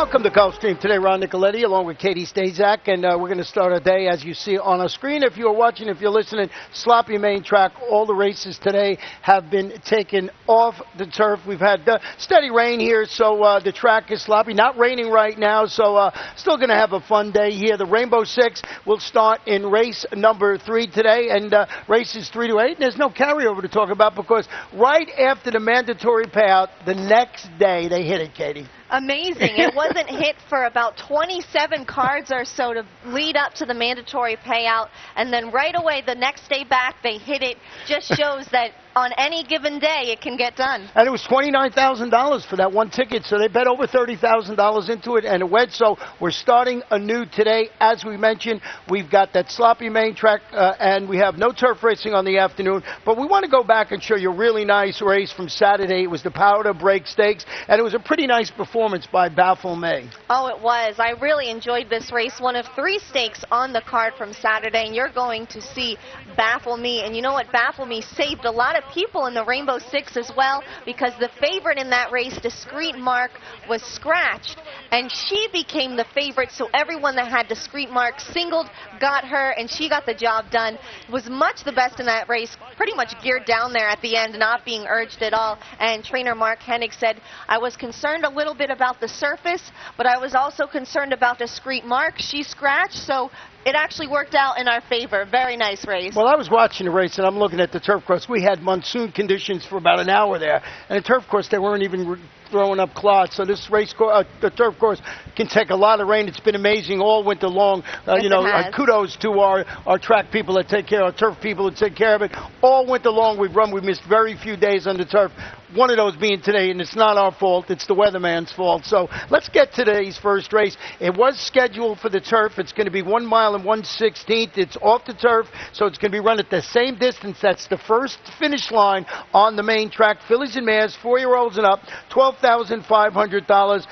Welcome to Gulfstream. Today, Ron Nicoletti along with Katie Stazak, and we're going to start our day as you see on our screen. If you're watching, if you're listening, sloppy main track. All the races today have been taken off the turf. We've had steady rain here, so the track is sloppy. Not raining right now, so still going to have a fun day here. The Rainbow Six will start in race number 3 today, and races 3 to 8. And there's no carryover to talk about because right after the mandatory payout, the next day they hit it, Katie. Amazing. It wasn't hit for about 27 cards or so to lead up to the mandatory payout, and then right away the next day back they hit it. Just shows that on any given day it can get done. And it was $29,000 for that one ticket, so they bet over $30,000 into it and a wedge. So we're starting anew today. As we mentioned, we've got that sloppy main track, and we have no turf racing on the afternoon. But we want to go back and show you a really nice race from Saturday. It was the Powder Break Stakes, and it was a pretty nice performance by Baffle May. Oh, it was. I really enjoyed this race. One of 3 stakes on the card from Saturday, and you're going to see Baffle Me. And you know what? Baffle Me saved a lot of people in the Rainbow Six as well, because the favorite in that race, Discreet Mark, was scratched, and she became the favorite, so everyone that had Discreet Mark singled got her, and she got the job done. Was much the best in that race, pretty much geared down there at the end, not being urged at all. And trainer Mark Hennig said, I was concerned a little bit about the surface, but I was also concerned about Discreet Mark. She scratched, so it actually worked out in our favor. Very nice race. Well, I was watching the race, and I'm looking at the turf course. We had monsoon conditions for about an hour there, and the turf course, they weren't even throwing up clods. So this race, the turf course, can take a lot of rain. It's been amazing all winter long. Kudos to our track people that take care, our turf people that take care of it. All winter long we've run. We missed very few days on the turf. One of those being today, and it's not our fault. It's the weatherman's fault. So let's get to today's first race. It was scheduled for the turf. It's going to be 1 mile and 1/16. It's off the turf, so it's going to be run at the same distance. That's the first finish line on the main track. Fillies and mares, 4-year-olds and up, $12,500.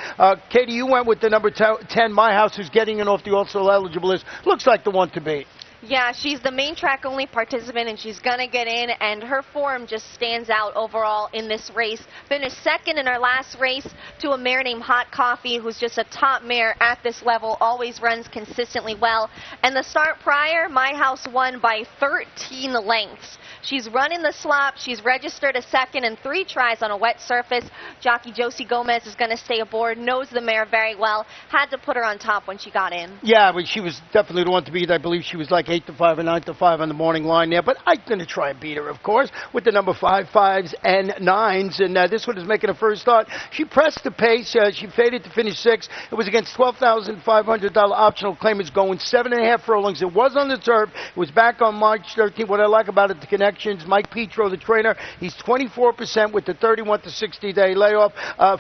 Katie, you went with the number 10, My House, who's getting in off the also eligible list. Looks like the one to beat. Yeah, she's the main track only participant, and she's going to get in, and her form just stands out overall in this race. Finished second in her last race to a mare named Hot Coffee, who's just a top mare at this level, always runs consistently well. And the start prior, My House won by 13 lengths. She's running the slop. She's registered a second in 3 tries on a wet surface. Jockey Josie Gomez is going to stay aboard, knows the mare very well, had to put her on top when she got in. Yeah, but she was definitely the one to beat. I believe she was like 8-5 and 9-5 on the morning line there, but I'm going to try and beat her, of course, with the number 5, 5s, and 9s, and this one is making a first start. She pressed the pace. She faded to finish 6. It was against $12,500 optional claimants going 7.5 furlongs. It was on the turf. It was back on March 13th. What I like about it, the connections. Mike Petro, the trainer, he's 24% with the 31 to 60-day layoff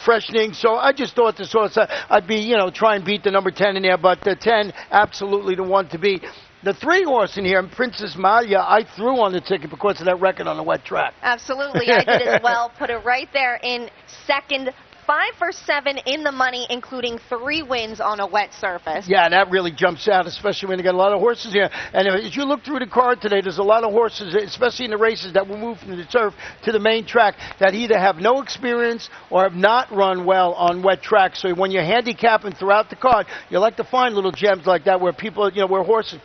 freshening. So I just thought this was, I'd be, try and beat the number 10 in there, but the 10, absolutely the one to beat. The 3 horse in here, Princess Malia, I threw on the ticket because of that record on the wet track. Absolutely, I did as well. Put it right there in second. 5 for 7 in the money, including 3 wins on a wet surface. Yeah, that really jumps out, especially when you got a lot of horses here. And as you look through the card today, there's a lot of horses, especially in the races that will move from the turf to the main track, that either have no experience or have not run well on wet tracks. So when you're handicapping throughout the card, you like to find little gems like that where people, where horses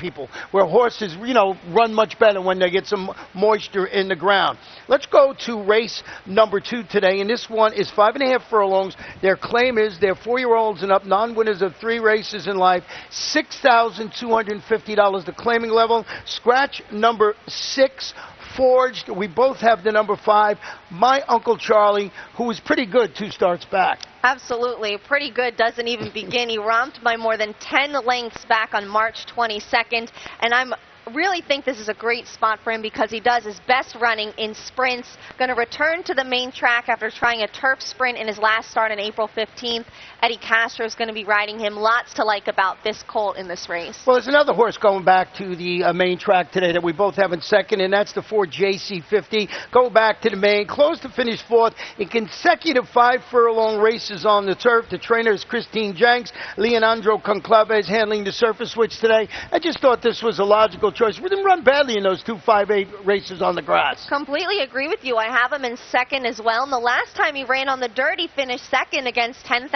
run much better when they get some moisture in the ground. Let's go to race number 2 today, and this one is 5.5 furlongs. Their claim is they're 4-year-olds and up, non-winners of 3 races in life, $6,250 the claiming level. Scratch number 6, Forged. We both have the number 5, My Uncle Charlie, who was pretty good 2 starts back. Absolutely. Pretty good. Doesn't even begin. He romped by more than 10 lengths back on March 22nd, and I'm really think this is a great spot for him because he does his best running in sprints. Going to return to the main track after trying a turf sprint in his last start on April 15th. Eddie Castro is going to be riding him. Lots to like about this colt in this race. Well, there's another horse going back to the main track today that we both have in second, and that's the 4 JC50. Go back to the main, close to finish 4th in consecutive 5-furlong races on the turf. The trainer is Christine Jenks. Leonardo Conclave is handling the surface switch today. I just thought this was a logical choice. We didn't run badly in those 2 5-8 races on the grass. Completely agree with you. I have him in second as well. And the last time he ran on the dirt, he finished second against $10,000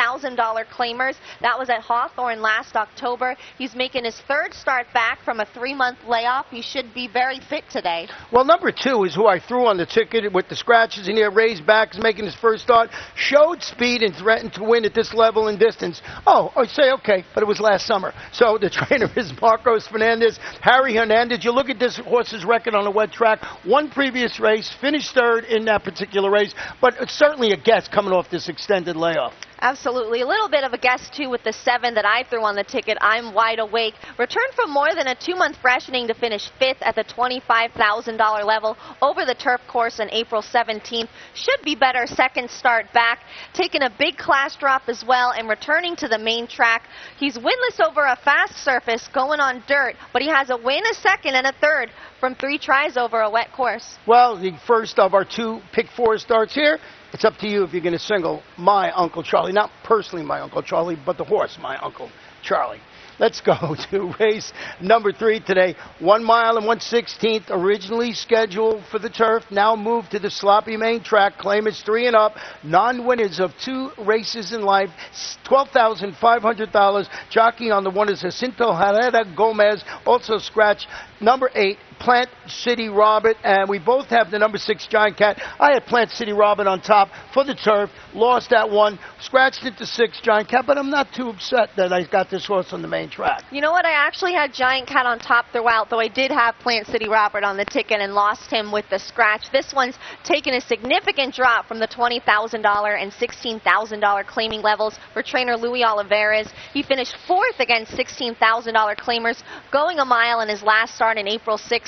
claimers. That was at Hawthorne last October. He's making his third start back from a 3-month layoff. He should be very fit today. Well, number 2 is who I threw on the ticket with the scratches in here. Raised back, is making his first start. Showed speed and threatened to win at this level and distance. Oh, I say okay, but it was last summer. So the trainer is Marcos Fernandez. Harry Hernandez. You look at this horse's record on a wet track. One previous race, finished third in that particular race, but it's certainly a guess coming off this extended layoff. Absolutely. A little bit of a guess, too, with the 7 that I threw on the ticket. I'm Wide Awake. Returned from more than a 2-month freshening to finish 5th at the $25,000 level over the turf course on April 17th. Should be better second start back. Taking a big class drop as well and returning to the main track. He's winless over a fast surface going on dirt, but he has a win, a second, and a third from 3 tries over a wet course. Well, the first of our 2 pick 4 starts here. It's up to you if you're going to single my Uncle Charlie. Not personally my Uncle Charlie, but the horse, my Uncle Charlie. Let's go to race number 3 today. 1 mile and 1/16, originally scheduled for the turf, now moved to the sloppy main track. Claimants 3 and up, non-winners of 2 races in life, $12,500. Jockeying on the one is Jacinto Herrera Gomez, also scratch number 8. Plant City Robert, and we both have the number 6 Giant Cat. I had Plant City Robert on top for the turf, lost that one, scratched into 6 Giant Cat, but I'm not too upset that I got this horse on the main track. You know what? I actually had Giant Cat on top throughout, though I did have Plant City Robert on the ticket and lost him with the scratch. This one's taken a significant drop from the $20,000 and $16,000 claiming levels for trainer Luis Olivares. He finished 4th against $16,000 claimers, going a mile in his last start in April 16th.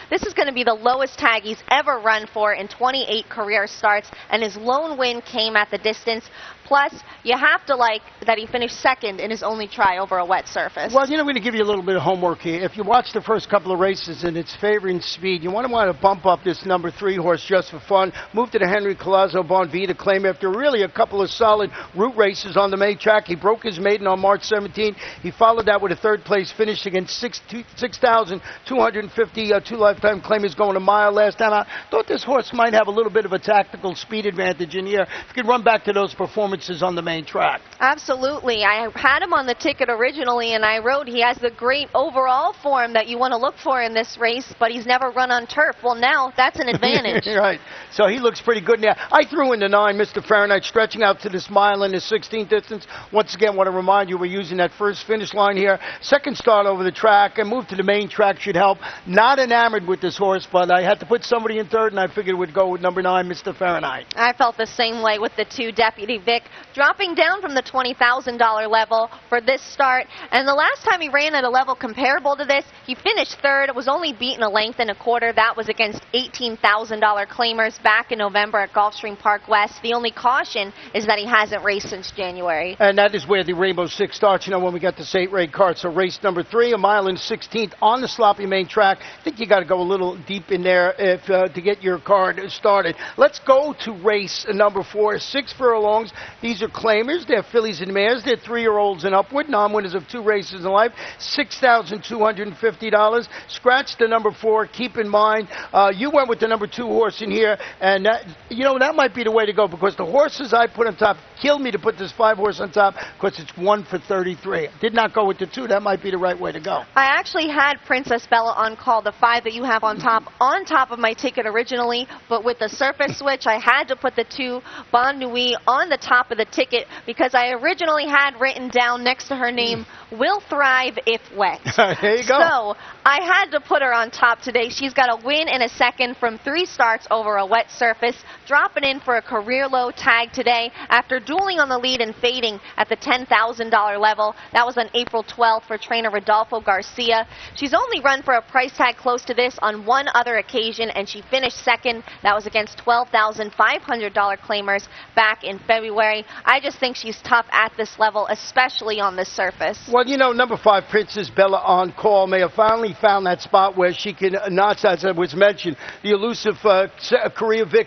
This is going to be the lowest tag he's ever run for in 28 career starts, and his lone win came at the distance. Plus, you have to like that he finished second in his only try over a wet surface. Well, you know, I'm going to give you a little bit of homework here. If you watch the first couple of races and it's favoring speed, you want to bump up this number 3 horse just for fun. Move to the Henry Collazo Bonvita claim after really a couple of solid route races on the main track. He broke his maiden on March 17. He followed that with a 3rd place finish against 6,250 2 lifetime claimers going a mile last time. I thought this horse might have a little bit of a tactical speed advantage in here. If you could run back to those performances on the main track. Absolutely. I had him on the ticket originally, and I wrote he has the great overall form that you want to look for in this race, but he's never run on turf. Well, now that's an advantage. Right. So he looks pretty good now. I threw in the 9, Mr. Fahrenheit, stretching out to this mile in the 16th distance. Once again, want to remind you we're using that first finish line here. Second start over the track and move to the main track should help. Not enamored with this horse, but I had to put somebody in 3rd, and I figured we'd go with number 9, Mr. Fahrenheit. I felt the same way with the 2 Deputy Vic, dropping down from the $20,000 level for this start. And the last time he ran at a level comparable to this, he finished 3rd. It was only beaten a length and a quarter. That was against $18,000 claimers back in November at Gulfstream Park West. The only caution is that he hasn't raced since January. And that is where the Rainbow Six starts, you know, when we got this 8-race card. So race number 3, a mile and 16th on the sloppy main track. I think you got to go a little deep in there if to get your card started. Let's go to race number 4, 6 furlongs. These are claimers. They're fillies and mares. They're 3-year-olds and upward. Non-winners of 2 races in life. $6,250. Scratch the number 4. Keep in mind, you went with the number 2 horse in here, and that, you know, that might be the way to go because the horses I put on top killed me to put this 5 horse on top because it's 1 for 33. Did not go with the 2. That might be the right way to go. I actually had Princess Bella on call, the 5 that you have on top of my ticket originally, but with the surface switch, I had to put the 2 Bon Nuit on the top of the ticket because I originally had written down next to her name, will thrive if wet. There you go. So I had to put her on top today. She's got a win and a second from 3 starts over a wet surface, dropping in for a career low tag today after dueling on the lead and fading at the $10,000 level. That was on April 12th for trainer Rodolfo Garcia. She's only run for a price tag close to this on one other occasion, and she finished second. That was against $12,500 claimers back in February. I just think she's tough at this level, especially on this surface. Well, you know, number 5, Princess Bella on call, may have finally found that spot where she can notch, as was mentioned, the elusive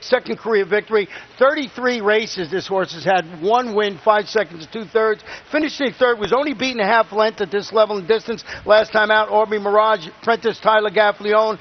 second career victory. 33 races this horse has had, 1 win, 5 seconds, 2/3. Finishing 3rd, was only beaten a half length at this level and distance. Last time out, Aubrey Mirage, Prentice Tyler Gaffleone.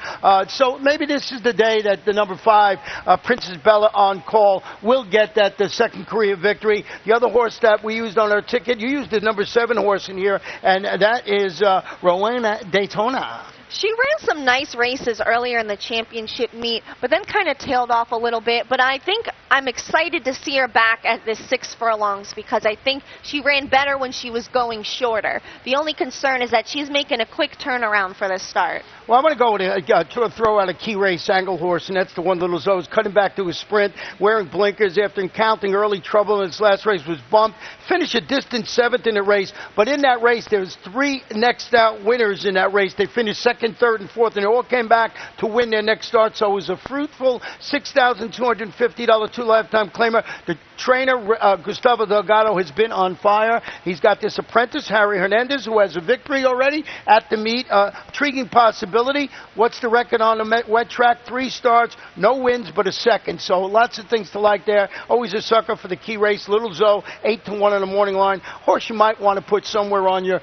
So maybe this is the day that the number 5, Princess Bella on call, will get the second career victory. The other horse that we used on our ticket, you used the number 7 horse in here, and that is Rowena Daytona. She ran some nice races earlier in the championship meet, but then kind of tailed off a little bit. But I think I'm excited to see her back at this 6 furlongs because I think she ran better when she was going shorter. The only concern is that she's making a quick turnaround for this start. Well, I'm going to go with throw out a key race angle horse, and that's the one Little Zoe's cutting back to a sprint, wearing blinkers after encountering early trouble in its last race, was bumped, finished a distant 7th in the race. But in that race, there was 3 next out winners in that race. They finished 2nd, 3rd, and 4th, and they all came back to win their next start. So it was a fruitful $6,250 two-lifetime claimer. The trainer, Gustavo Delgado, has been on fire. He's got this apprentice, Harry Hernandez, who has a victory already at the meet. Intriguing possibility. What's the record on the wet track? 3 starts, no wins, but a 2nd. So lots of things to like there. Always a sucker for the key race. Little Zoe, 8-1 on the morning line. Horse you might want to put somewhere on your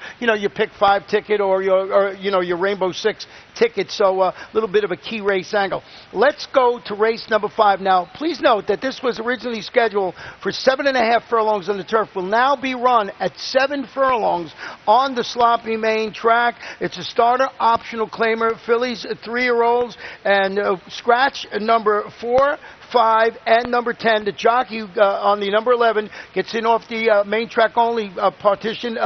pick 5 ticket or your Rainbow 6 ticket. So a little bit of a key race angle. Let's go to race number 5 now. Please note that this was originally scheduled for 7.5 furlongs on the turf. Will now be run at 7 furlongs on the sloppy main track. It's a starter optional claimer. Fillies, 3-year-olds, and scratch number 4, 5, and number 10. The jockey on the number 11 gets in off the main track only partition,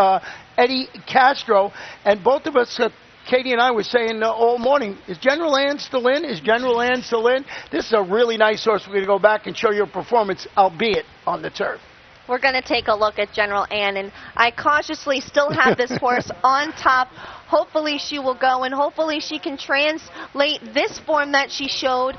Eddie Castro. And both of us, Katie and I, were saying all morning, is General Ann still in? Is General Ann still in? This is a really nice horse. We're going to go back and show you a performance, albeit on the turf. We're going to take a look at General Ann, and I cautiously still have this horse on top. Hopefully she will go, and hopefully she can translate this form that she showed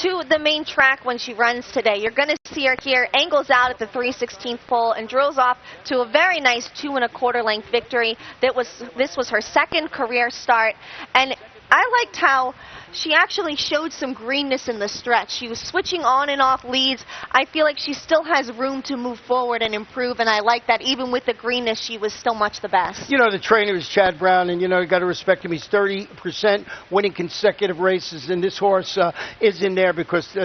to the main track when she runs today. You're going to see her here, angles out at the 3/16 pole and drills off to a very nice 2 1/4 length victory. This was her 2nd career start, and I liked how she actually showed some greenness in the stretch. She was switching on and off leads. I feel like she still has room to move forward and improve, and I like that even with the greenness, she was still much the best. The trainer is Chad Brown, and you got to respect him. He's 30% winning consecutive races, and this horse is in there because,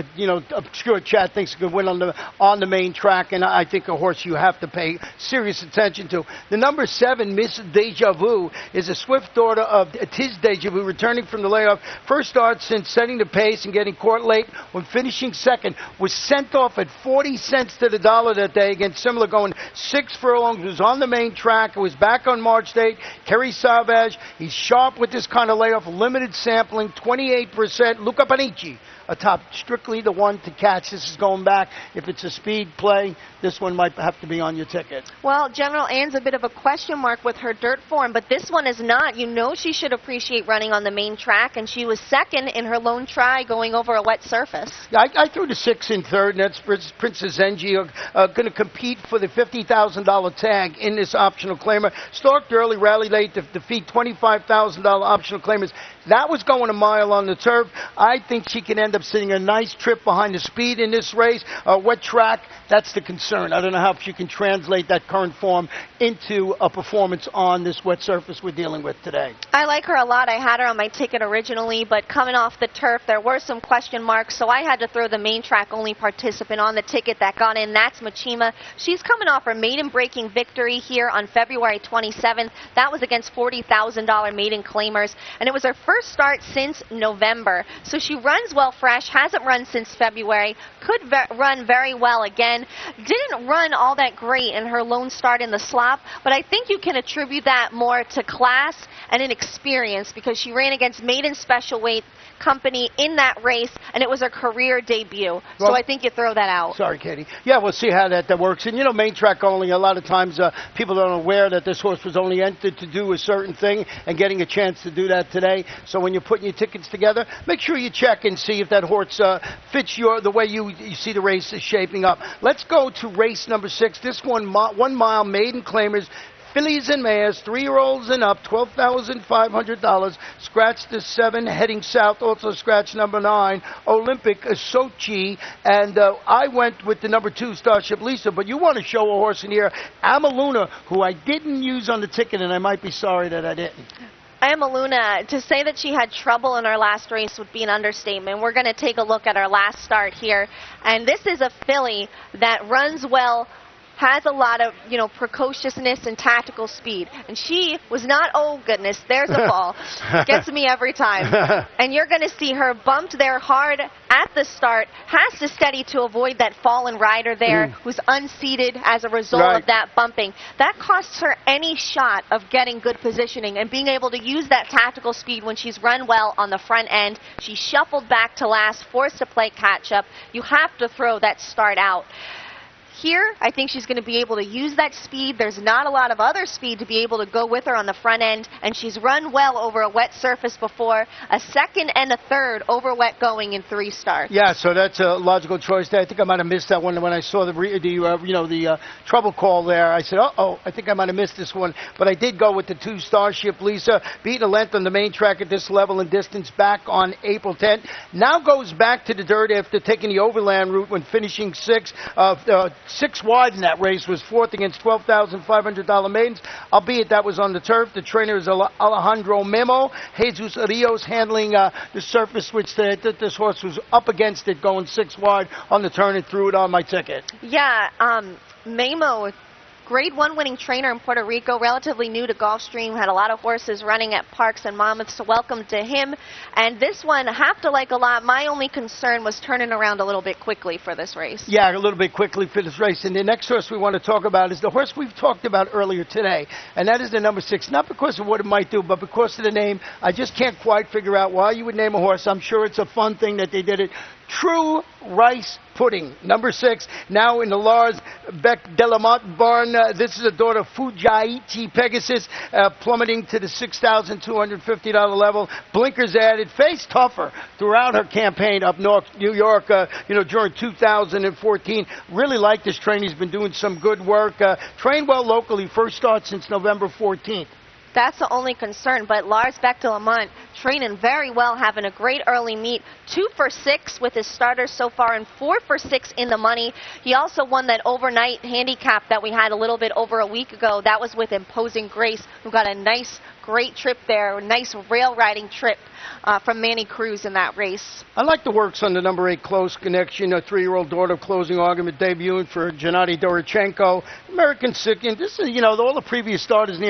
obscure Chad thinks he could win on the main track, and I think a horse you have to pay serious attention to. The number 7, Miss Deja Vu, is a swift daughter of Tiz Deja Vu, returning from the layoff. First start since setting the pace and getting caught late when finishing 2nd, was sent off at 40 cents to the dollar that day against Similar, going 6 furlongs, was on the main track. It was back on March 8th. Kerry Savage, he's sharp with this kind of layoff, limited sampling, 28%. Luca Panici atop, strictly the one to catch. This is going back. If it's a speed play, this one might have to be on your ticket. Well, General Ann's a bit of a question mark with her dirt form, but this one is not. She should appreciate running on the main track, and she was 2nd in her lone try going over a wet surface. I threw the 6 in 3rd, and that's Princess Engie, going to compete for the $50,000 tag in this optional claimer. Stalked early, rallied late to defeat $25,000 optional claimers. That was going a mile on the turf. I think she can end up sitting a nice trip behind the speed in this race. Wet track, that's the concern. I don't know how she can translate that current form into a performance on this wet surface we're dealing with today. I like her a lot. I had her on my ticket originally, but coming off the turf, there were some question marks, so I had to throw the main track only participant on the ticket that got in. That's Machima. She's coming off her maiden breaking victory here on February 27th. That was against $40,000 maiden claimers, and it was her first start since November. So she runs well fresh, hasn't run since February, could run very well again. Didn't run all that great in her lone start in the slop, but I think you can attribute that more to class and inexperience because she ran against maiden special weight company in that race, and it was her career debut. So I think you throw that out. Sorry, Katie. Yeah, we'll see how that works. And, main track only, a lot of times people aren't aware that this horse was only entered to do a certain thing and getting a chance to do that today. So when you're putting your tickets together, make sure you check and see if that horse fits the way you see the race is shaping up. Let's go to race number 6. This 1 mile maiden claimers. Fillies and mares, 3-year-olds and up, $12,500. Scratch the 7, heading south. Also scratch number 9, Olympic Sochi. And I went with the number 2, Starship Lisa. But you want to show a horse in here, Amaluna, who I didn't use on the ticket, and I might be sorry that I didn't. Emma Luna, to say that she had trouble in her last race would be an understatement. We're going to take a look at her last start here. And this is a filly that runs well, has a lot of, precociousness and tactical speed. And she was not, oh goodness, there's a ball. Gets me every time. And you're going to see her bumped there hard at the start, has to steady to avoid that fallen rider there, who's unseated as a result of that bumping. That costs her any shot of getting good positioning and being able to use that tactical speed when she's run well on the front end. She shuffled back to last, forced to play catch-up. You have to throw that start out. Here, I think she's going to be able to use that speed. There's not a lot of other speed to be able to go with her on the front end, and she's run well over a wet surface before. A second and a third over wet going in 3 starts. Yeah, so that's a logical choice there. I think I might have missed that one when I saw the trouble call there. I said, uh-oh, I think I might have missed this one. But I did go with the 2 Starship Lisa, beating a length on the main track at this level and distance back on April 10th. Now goes back to the dirt after taking the overland route when finishing 6th. 6 wide in that race, was 4th against $12,500 maidens, albeit that was on the turf. The trainer is Alejandro Memo. Jesus Rios handling the surface, which this horse was up against it, going 6 wide on the turn and threw it on my ticket. Yeah, Memo, Grade 1 winning trainer in Puerto Rico, relatively new to Gulfstream, had a lot of horses running at Parks and Monmouth, so welcome to him. And this one, I have to like a lot. My only concern was turning around a little bit quickly for this race. Yeah, a little bit quickly for this race. And the next horse we want to talk about is the horse we've talked about earlier today, and that is the number 6. Not because of what it might do, but because of the name. I just can't quite figure out why you would name a horse. I'm sure it's a fun thing that they did it. True Rice Pudding, number 6, now in the Lars Beck Delamont barn. This is a daughter of Fujaichi Pegasus, plummeting to the $6,250 level. Blinkers added, faced tougher throughout her campaign up north, New York, during 2014. Really like this train. He's been doing some good work. Trained well locally, first start since November 14th. That's the only concern, but Lars Beck de Lamont training very well, having a great early meet. 2 for 6 with his starters so far and 4 for 6 in the money. He also won that overnight handicap that we had a little bit over a week ago. That was with Imposing Grace, who got a nice, great trip there, a nice rail riding trip from Manny Cruz in that race. I like the works on the number 8 Close Connection, a 3-year-old daughter of Closing Argument debuting for Gennady Dorochenko. American Second. This is, all the previous starters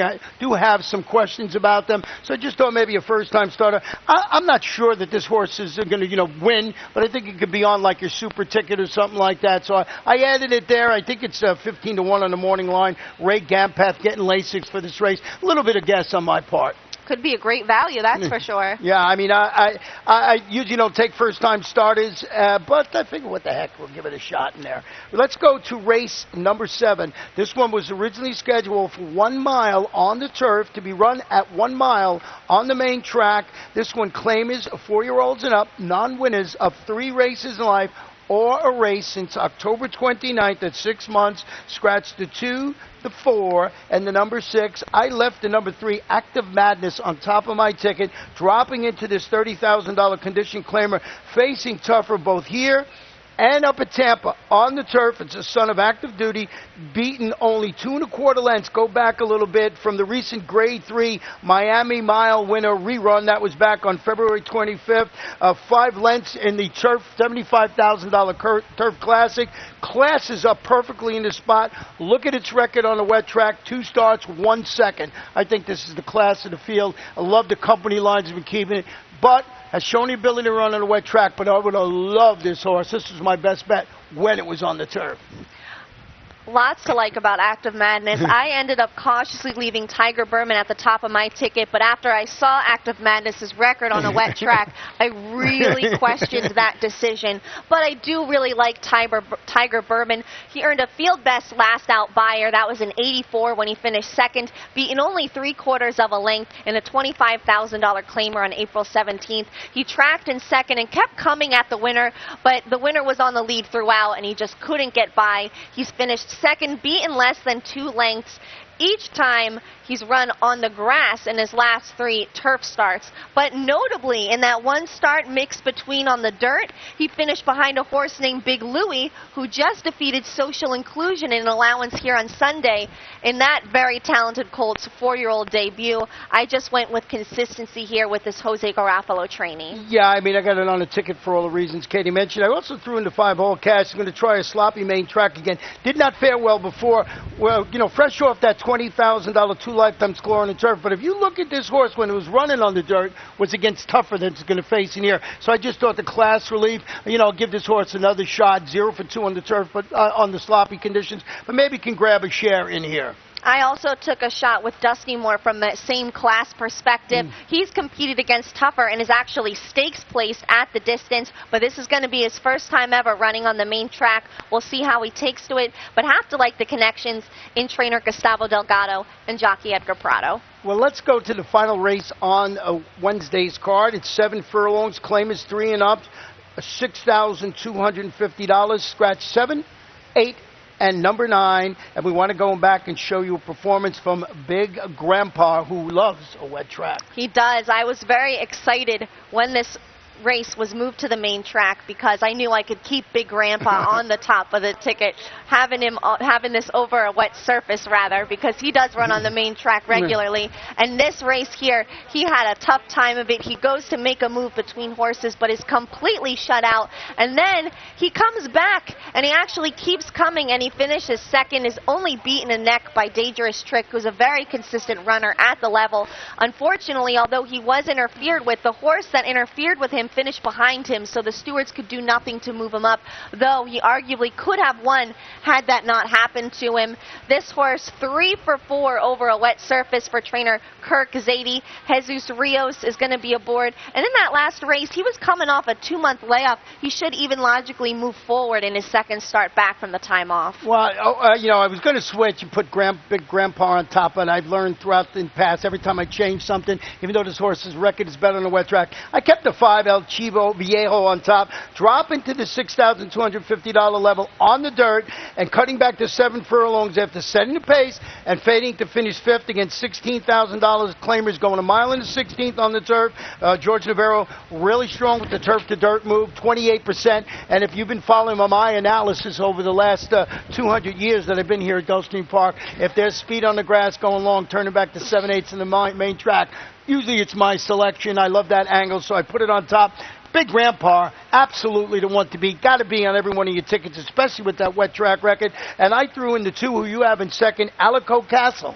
do have some questions about them, so I just thought maybe a first-time starter. I'm not sure that this horse is going to, win, but I think it could be on like your super ticket or something like that. So I added it there. I think it's 15 to 1 on the morning line. Ray Gampath getting Lasix for this race. A little bit of guess on my part. Could be a great value, that's for sure. Yeah, I mean, I usually don't take first-time starters, but I figure what the heck, we'll give it a shot in there. Let's go to race number 7. This one was originally scheduled for 1 mile on the turf to be run at 1 mile on the main track. This one claimers 4-year-olds and up, non-winners of 3 races in life or a race since October 29th at 6 months. Scratch the 2, the 4, and the number 6. I left the number 3, Active Madness, on top of my ticket, dropping into this $30,000 condition claimer, facing tougher both here and up at Tampa on the turf. It's a son of Active Duty, beaten only 2 1/4 lengths. Go back a little bit from the recent Grade 3 Miami Mile winner rerun. That was back on February 25th. 5 lengths in the turf, $75,000 turf classic. Classes up perfectly in the spot. Look at its record on the wet track. 2 starts, 1 second. I think this is the class of the field. I love the company lines have been keeping it, but has shown the ability to run on a wet track, but I would have loved this horse. This was my best bet when it was on the turf. Lots to like about Active Madness. I ended up cautiously leaving Tiger Berman at the top of my ticket, but after I saw Active Madness's record on a wet track, I really questioned that decision. But I do really like Tiger Berman. He earned a field best last out buyer. That was an 84 when he finished second, beaten only 3/4 of a length in a $25,000 claimer on April 17th. He tracked in second and kept coming at the winner, but the winner was on the lead throughout, and he just couldn't get by. He's finished second, beaten less than 2 lengths each time he's run on the grass in his last 3 turf starts. But notably, in that one start mixed between on the dirt, he finished behind a horse named Big Louie, who just defeated Social Inclusion in an allowance here on Sunday in that very talented colt's 4-year-old debut. I just went with consistency here with this Jose Garofalo trainee. Yeah, I mean, I got it on a ticket for all the reasons Katie mentioned. I also threw in the 5-hole cash. I'm going to try a sloppy main track again. Did not fare well before. Well, you know, fresh off that $20,000 two-lifetime score on the turf. But if you look at this horse when it was running on the dirt, was against tougher than it's going to face in here. So I just thought the class relief, you know, give this horse another shot. 0 for 2 on the turf, but on the sloppy conditions. But maybe can grab a share in here. I also took a shot with Dusty Moore from the same class perspective. He's competed against tougher and is actually stakes placed at the distance, but this is going to be his first time ever running on the main track. We'll see how he takes to it, but have to like the connections in trainer Gustavo Delgado and jockey Edgar Prado. Well, let's go to the final race on Wednesday's card. It's 7 furlongs. Claim is 3 and up. $6,250. Scratch 7, 8, and number 9, and we want to go back and show you a performance from Big Grandpa, who loves a wet track. He does. I was very excited when this race was moved to the main track because I knew I could keep Big Grandpa on the top of the ticket, having this over a wet surface rather, because he does run on the main track regularly. And this race here, he had a tough time of it. He goes to make a move between horses, but is completely shut out. And then he comes back, and he actually keeps coming, and he finishes second, is only beaten a neck by Dangerous Trick, who's a very consistent runner at the level. Unfortunately, although he was interfered with, the horse that interfered with him finished behind him, so the stewards could do nothing to move him up, though he arguably could have won had that not happened to him. This horse 3 for 4 over a wet surface for trainer Kirk Zadie. Jesus Rios is going to be aboard, and in that last race he was coming off a 2-month layoff. He should even logically move forward in his second start back from the time off. Well, you know, I was going to switch and put Big Grandpa on top, but I've learned throughout the past, every time I change something, even though this horse's record is better on a wet track, I kept the 5 El Chivo Viejo on top, dropping to the $6,250 level on the dirt, and cutting back to 7 furlongs after setting the pace and fading to finish 5th against $16,000. Claimers going a mile in the 16th on the turf. George Navarro really strong with the turf to dirt move, 28%. And if you've been following my analysis over the last 200 years that I've been here at Gulfstream Park, if there's speed on the grass going long, turning back to 7/8 in the main track, usually it's my selection. I love that angle, so I put it on top. Big Grandpa, absolutely the one to beat. Got to be on every one of your tickets, especially with that wet track record. And I threw in the 2 who you have in second, Alico Castle.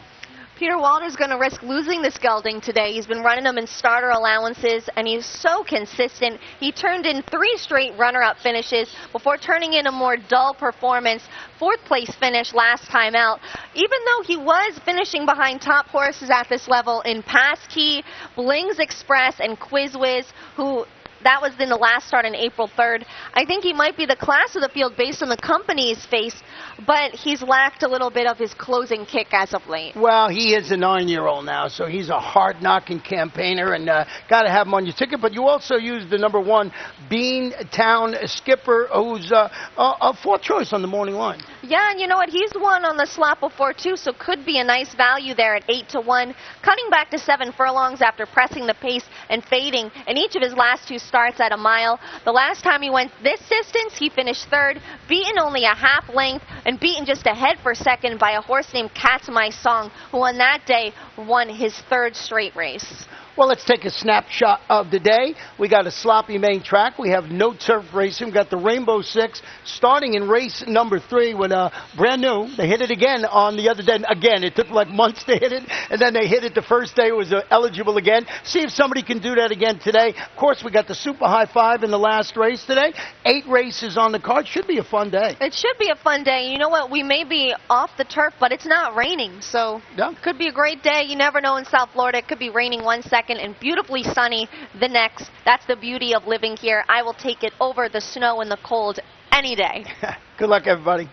Peter Walter's going to risk losing this gelding today. He's been running them in starter allowances, and he's so consistent. He turned in 3 straight runner-up finishes before turning in a more dull performance. 4th place finish last time out. Even though he was finishing behind top horses at this level in Passkey, Blings Express, and Quiz Whiz, who that was in the last start on April 3rd. I think he might be the class of the field based on the company he's faced, but he's lacked a little bit of his closing kick as of late. Well, he is a 9-year-old now, so he's a hard-knocking campaigner, and got to have him on your ticket. But you also used the number 1 Bean Town Skipper, who's a 4th choice on the morning line. Yeah, and you know what? He's won on the slot before, too, so could be a nice value there at 8-1. Cutting back to 7 furlongs after pressing the pace and fading in each of his last 2 starts at a mile. The last time he went this distance, he finished 3rd, beaten only a half length, and beaten just ahead for 2nd by a horse named Cat's My Song, who on that day won his 3rd straight race. Well, let's take a snapshot of the day. We got a sloppy main track. We have no turf racing. We got the Rainbow Six starting in race number 3 when brand new. They hit it again on the other day. Again, it took like months to hit it, and then they hit it the first day. It was eligible again. See if somebody can do that again today. Of course, we got the Super High Five in the last race today. 8 races on the card. Should be a fun day. It should be a fun day. You know what? We may be off the turf, but it's not raining, so yeah, could be a great day. You never know in South Florida. It could be raining 1 second and beautifully sunny the next. That's the beauty of living here. I will take it over the snow and the cold any day. Good luck, everybody.